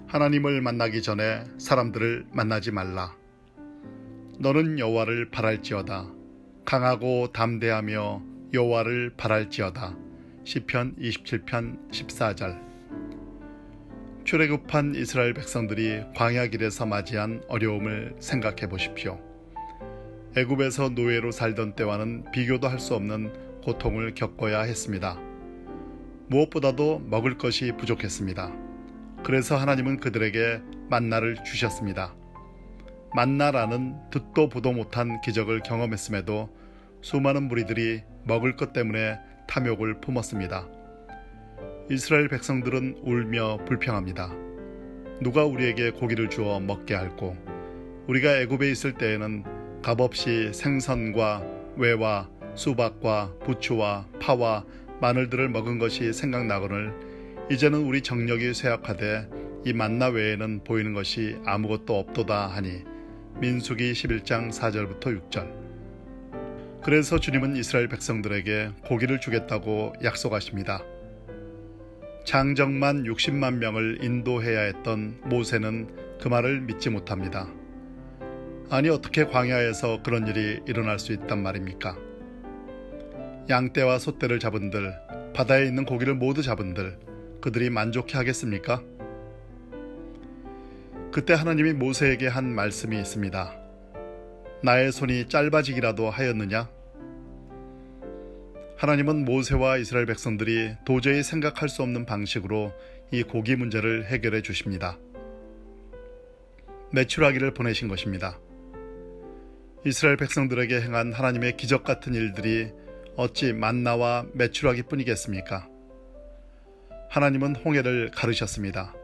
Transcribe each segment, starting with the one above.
하나님을 만나기 전에 사람들을 만나지 말라. 너는 여호와를 바랄지어다. 강하고 담대하며 여호와를 바랄지어다. 시편 27편 14절. 출애굽한 이스라엘 백성들이 광야 길에서 맞이한 어려움을 생각해 보십시오. 애굽에서 노예로 살던 때와는 비교도 할 수 없는 고통을 겪어야 했습니다. 무엇보다도 먹을 것이 부족했습니다. 그래서 하나님은 그들에게 만나를 주셨습니다. 만나라는 듣도 보도 못한 기적을 경험했음에도 수많은 무리들이 먹을 것 때문에 탐욕을 품었습니다. 이스라엘 백성들은 울며 불평합니다. 누가 우리에게 고기를 주어 먹게 할꼬? 우리가 애굽에 있을 때에는 값없이 생선과 외와 수박과 부추와 파와 마늘들을 먹은 것이 생각나거늘 이제는 우리 정력이 쇠약하되 이 만나 외에는 보이는 것이 아무것도 없도다 하니 민수기 11장 4절부터 6절. 그래서 주님은 이스라엘 백성들에게 고기를 주겠다고 약속하십니다. 장정만 60만 명을 인도해야 했던 모세는 그 말을 믿지 못합니다. 아니 어떻게 광야에서 그런 일이 일어날 수 있단 말입니까? 양떼와 소떼를 잡은들, 바다에 있는 고기를 모두 잡은들, 그들이 만족해 하겠습니까? 그때 하나님이 모세에게 한 말씀이 있습니다. 나의 손이 짧아지기라도 하였느냐? 하나님은 모세와 이스라엘 백성들이 도저히 생각할 수 없는 방식으로 이 고기 문제를 해결해 주십니다. 메추라기를 보내신 것입니다. 이스라엘 백성들에게 행한 하나님의 기적 같은 일들이 어찌 만나와 메추라기 뿐이겠습니까? 하나님은 홍해를 가르셨습니다.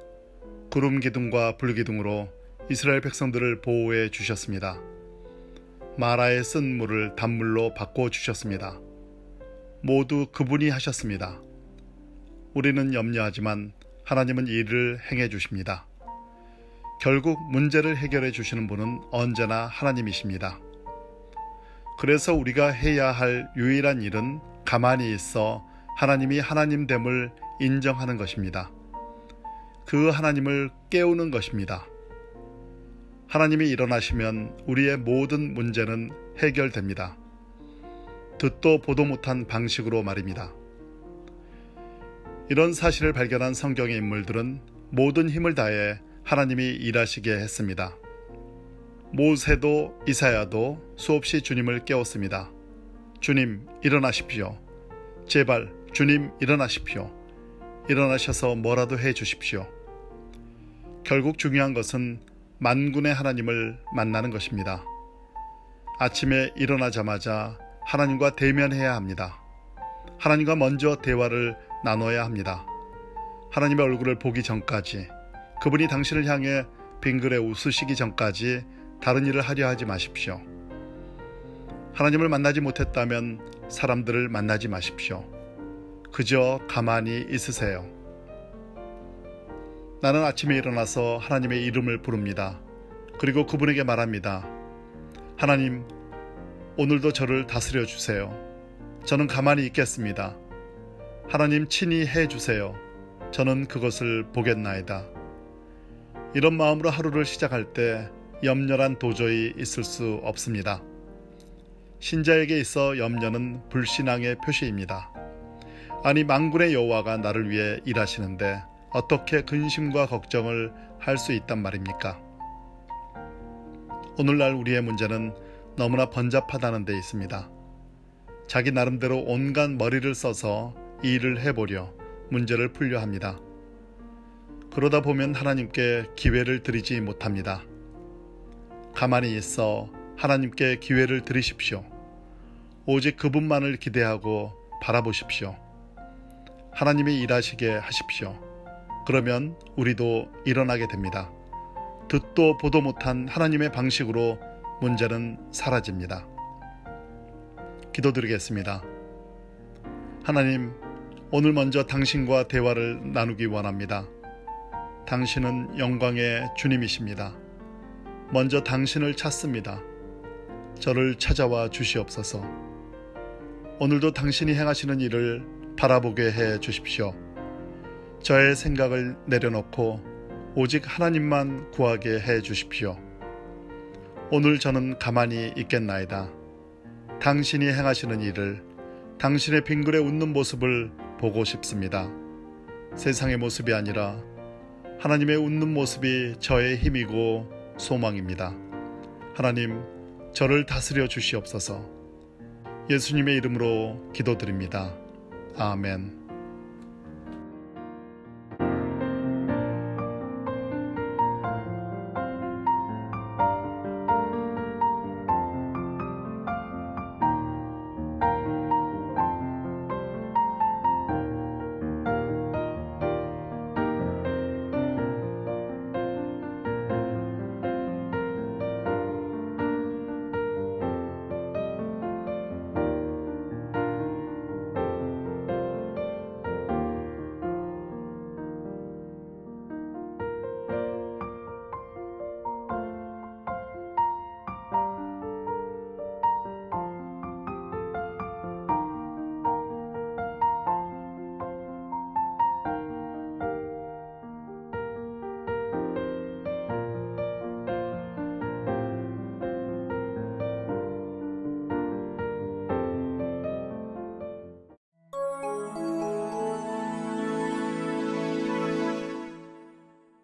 구름 기둥과 불 기둥으로 이스라엘 백성들을 보호해 주셨습니다. 마라의 쓴 물을 단물로 바꿔 주셨습니다. 모두 그분이 하셨습니다. 우리는 염려하지만 하나님은 일을 행해 주십니다. 결국 문제를 해결해 주시는 분은 언제나 하나님이십니다. 그래서 우리가 해야 할 유일한 일은 가만히 있어 하나님이 하나님됨을 인정하는 것입니다. 그 하나님을 깨우는 것입니다. 하나님이 일어나시면 우리의 모든 문제는 해결됩니다. 듣도 보도 못한 방식으로 말입니다. 이런 사실을 발견한 성경의 인물들은 모든 힘을 다해 하나님이 일하시게 했습니다. 모세도 이사야도 수없이 주님을 깨웠습니다. 주님 일어나십시오. 제발 주님 일어나십시오. 일어나셔서 뭐라도 해 주십시오. 결국 중요한 것은 만군의 하나님을 만나는 것입니다. 아침에 일어나자마자 하나님과 대면해야 합니다. 하나님과 먼저 대화를 나눠야 합니다. 하나님의 얼굴을 보기 전까지, 그분이 당신을 향해 빙그레 웃으시기 전까지 다른 일을 하려 하지 마십시오. 하나님을 만나지 못했다면 사람들을 만나지 마십시오. 그저 가만히 있으세요. 나는 아침에 일어나서 하나님의 이름을 부릅니다. 그리고 그분에게 말합니다. 하나님, 오늘도 저를 다스려 주세요. 저는 가만히 있겠습니다. 하나님 친히 해 주세요. 저는 그것을 보겠나이다. 이런 마음으로 하루를 시작할 때 염려란 도저히 있을 수 없습니다. 신자에게 있어 염려는 불신앙의 표시입니다. 아니 만군의 여호와가 나를 위해 일하시는데 어떻게 근심과 걱정을 할 수 있단 말입니까? 오늘날 우리의 문제는 너무나 번잡하다는 데 있습니다. 자기 나름대로 온갖 머리를 써서 일을 해보려 문제를 풀려 합니다. 그러다 보면 하나님께 기회를 드리지 못합니다. 가만히 있어 하나님께 기회를 드리십시오. 오직 그분만을 기대하고 바라보십시오. 하나님이 일하시게 하십시오. 그러면 우리도 일어나게 됩니다. 듣도 보도 못한 하나님의 방식으로 문제는 사라집니다. 기도드리겠습니다. 하나님, 오늘 먼저 당신과 대화를 나누기 원합니다. 당신은 영광의 주님이십니다. 먼저 당신을 찾습니다. 저를 찾아와 주시옵소서. 오늘도 당신이 행하시는 일을 바라보게 해 주십시오. 저의 생각을 내려놓고 오직 하나님만 구하게 해 주십시오. 오늘 저는 가만히 있겠나이다. 당신이 행하시는 일을, 당신의 빙글에 웃는 모습을 보고 싶습니다. 세상의 모습이 아니라 하나님의 웃는 모습이 저의 힘이고 소망입니다. 하나님, 저를 다스려 주시옵소서. 예수님의 이름으로 기도드립니다. 아멘.